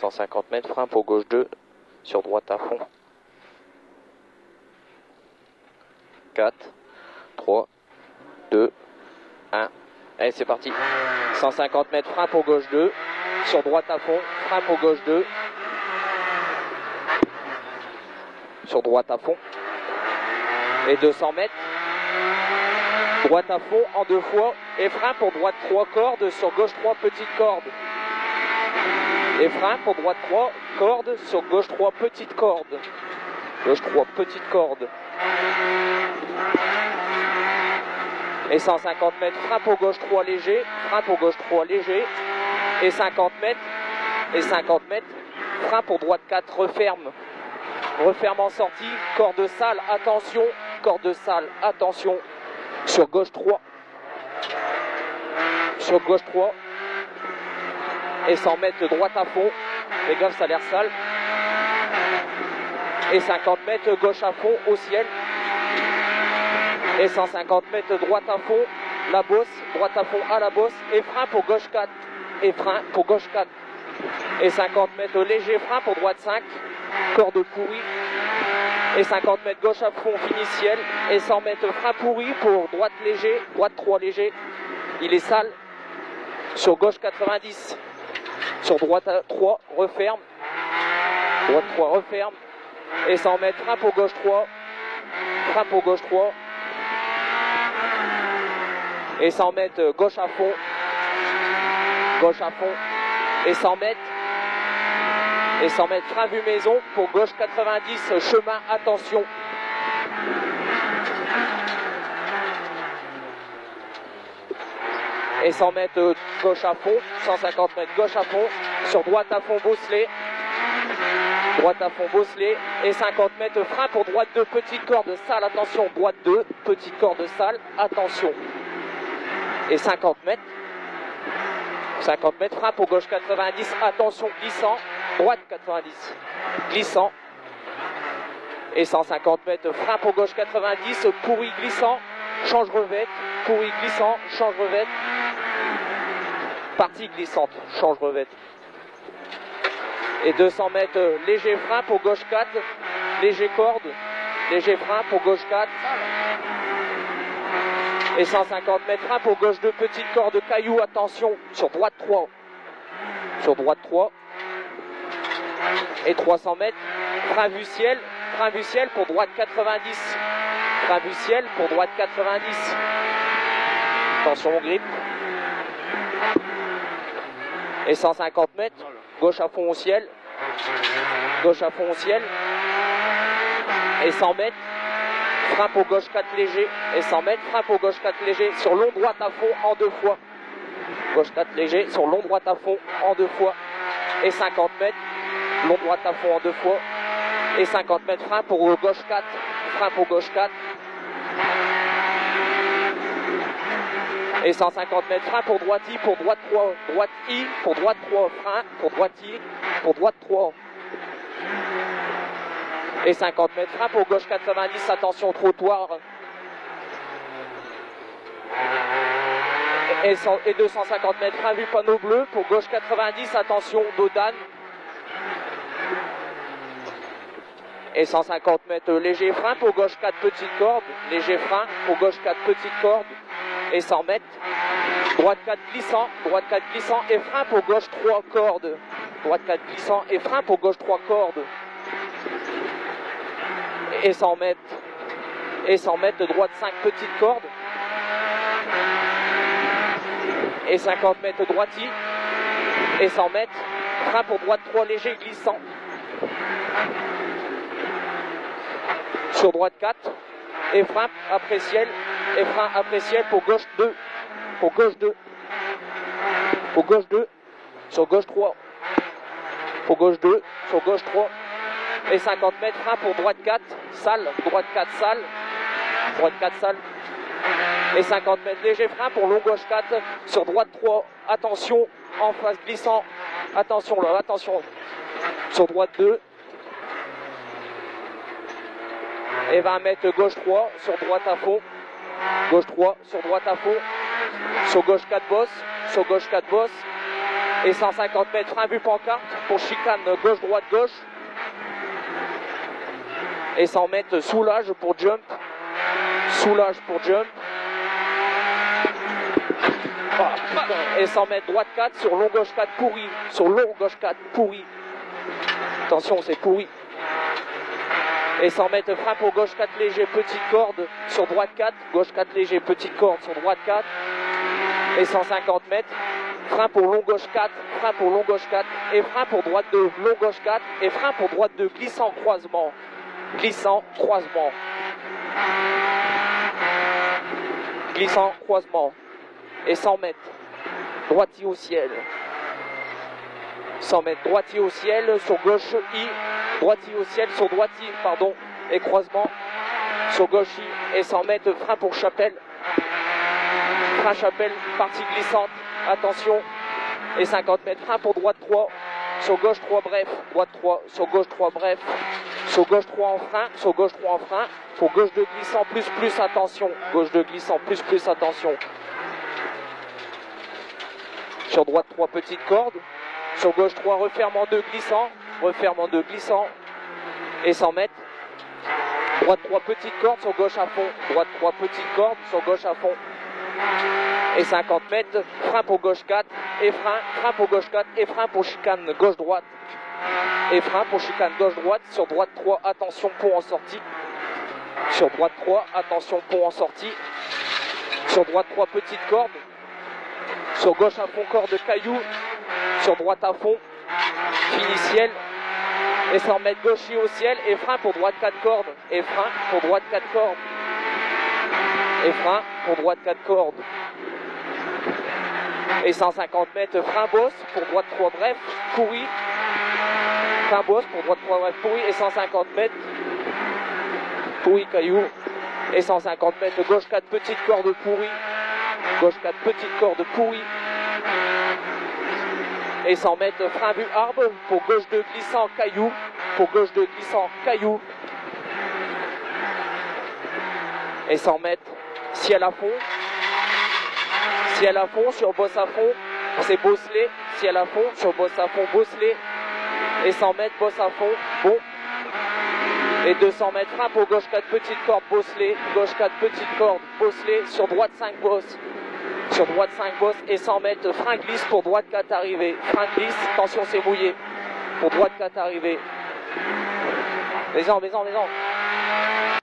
150 mètres, frein pour gauche 2, sur droite à fond. 4, 3, 2, 1. Allez, c'est parti. 150 mètres, frein pour gauche 2, sur droite à fond, frein pour gauche 2, sur droite à fond. Et 200 mètres, droite à fond en 2 fois, et frein pour droite 3 cordes, sur gauche 3 petites cordes. Et frein pour droite 3 cordes, sur gauche 3 petites cordes. Gauche 3 petites cordes. Et 150 mètres, frein pour gauche 3 léger, frein pour gauche 3 léger. Et 50 mètres, frein pour droite 4, referme. Referme en sortie, corde sale, attention, corde sale, attention. Sur gauche 3. Sur gauche 3. Et 100 mètres droite à fond. Fais gaffe, ça a l'air sale. Et 50 mètres gauche à fond au ciel. Et 150 mètres droite à fond, la bosse, droite à fond à la bosse. Et frein pour gauche 4. Et frein pour gauche 4. Et 50 mètres léger frein pour droite 5. Corde pourrie. Et 50 mètres gauche à fond, fini ciel. Et 100 mètres frein pourri pour droite léger, droite 3 léger. Il est sale. Sur gauche 90. Sur droite 3, referme. Droite 3, referme. Et 100 mètres frein pour gauche 3. Frein pour gauche 3. Et 100 mètres gauche à fond. Gauche à fond. Et 100 mètres. Et 100 mètres frein vue maison pour gauche 90, chemin, attention. Et 100 mètres gauche à fond, 150 mètres gauche à fond, sur droite à fond bosselé. Droite à fond bosselé. Et 50 mètres frein pour droite 2, petite corde sale, attention, droite 2, petite corde sale, attention. Et 50 mètres. 50 mètres frein pour gauche 90, attention, glissant. Droite 90, glissant. Et 150 mètres, frein pour gauche 90, pourri glissant, change revette, pourri glissant, change revette. Partie glissante, change revette. Et 200 mètres, léger frein pour gauche 4, léger corde, léger frein pour gauche 4. Et 150 mètres, frein pour gauche 2, petite corde, caillou, attention, sur droite 3. Sur droite 3. Et 300 mètres, frein vue ciel pour droite 90. Frein vue ciel pour droite 90. Attention, on grippe. Et 150 mètres, gauche à fond au ciel. Gauche à fond au ciel. Et 100 mètres, frein pour gauche 4 léger. Et 100 mètres, frein pour gauche 4 léger sur long droite à fond en 2 fois. Gauche 4 léger sur long droite à fond en 2 fois. Et 50 mètres, long droite à fond en 2 fois. Et 50 mètres, frein pour gauche 4. Frein pour gauche 4. Et 150 mètres, frein pour droite I, pour droite 3. Droite I, pour droite 3. Frein pour droite I, pour droite 3. Et 50 mètres, frein pour gauche 90, attention, trottoir. Et 250 mètres, frein vue panneau bleu pour gauche 90, attention, dodane. Et 150 mètres, léger frein pour gauche 4 petites cordes. Léger frein pour gauche 4 petites cordes. Et 100 mètres, droite 4 glissant, et frein pour gauche 3 cordes. Droite 4 glissant et frein pour gauche 3 cordes. Et 100 mètres, de droite 5 petites cordes. Et 50 mètres droite I. Et 100 mètres, frein pour droite 3 léger glissant. Sur droite 4. Et frein après ciel. Et frein après ciel pour gauche 2. Pour gauche 2. Pour gauche 2. Sur gauche 3. Pour gauche 2. Sur gauche 3. Et 50 mètres, frein pour droite 4. Sale. Droite 4 sale. Droite 4 sale. Et 50 mètres, léger frein pour long gauche 4. Sur droite 3. Attention. En face glissant. Attention là. Attention. Sur droite 2. Et 20 mètres, gauche 3. Sur droite à fond. Gauche 3, sur droite à fond. Sur gauche 4 bosses. Sur gauche 4 bosses. Et 150 mètres, frein vu pancarte pour chicane gauche-droite-gauche. Et 100 mètres, soulage pour jump. Soulage pour jump. Et 100 mètres, droite 4 sur long gauche 4 pourri. Sur long gauche 4 pourri. Attention, c'est pourri. Et 100 mètres, frein pour gauche 4 léger, petite corde sur droite 4. Gauche 4 léger, petite corde sur droite 4. Et 150 mètres, frein pour long gauche 4, frein pour long gauche 4, et frein pour droite 2, long gauche 4, et frein pour droite 2, glissant croisement. Glissant croisement. Glissant croisement. Et 100 mètres, droitier au ciel. 100 mètres, droitier au ciel, sur gauche I, droitier au ciel, sur droitier, pardon, et croisement, sur gauche I, et 100 mètres, frein pour chapelle. Frein chapelle, partie glissante, attention, et 50 mètres, frein pour droite 3, sur gauche 3 bref, droite 3, sur gauche 3 bref, sur gauche 3 en frein, sur gauche 3 en frein, pour gauche 2 glissant, plus attention, gauche 2 glissant, plus attention. Sur droite 3 petite corde, sur gauche 3 referme en 2 glissant, et 100 mètres, droite 3 petite corde, sur gauche à fond, droite 3 petite corde, sur gauche à fond. Et 50 mètres, frein pour gauche 4, et frein pour gauche 4, et frein pour chicane gauche-droite. Et frein pour chicane gauche-droite, sur droite 3, attention pont en sortie. Sur droite 3, attention pont en sortie. Sur droite 3, petite corde. Sur gauche à fond, corde caillou. Sur droite à fond, fini ciel. Et 100 mètres gaucher au ciel, et frein pour droite 4 cordes. Et frein pour droite 4 cordes. Et frein pour droite 4 cordes. Et 150 mètres, frein bosse pour droite 3 bref, pourri. Frein bosse pour droite 3 bref, pourri. Et 150 mètres, pourri caillou. Et 150 mètres, gauche 4 petite corde pourri. Gauche 4 petite corde pourri. Et 100 mètres, frein vu arbre pour gauche 2 glissant caillou. Pour gauche 2 glissant caillou. Et 100 mètres, ciel à fond. Ciel à fond, sur bosse à fond, c'est bosselé. Ciel à fond, sur bosse à fond, bosselé. Et 100 mètres, bosse à fond, bon. Et 200 mètres, frein pour gauche 4 petite corde, bosselé. Gauche 4 petite corde, bosselé. Sur droite 5 bosses. Sur droite 5 bosses. Et 100 mètres, frein glisse pour droite 4 arrivé. Frein glisse, attention c'est mouillé. Pour droite 4 arrivé. Maison.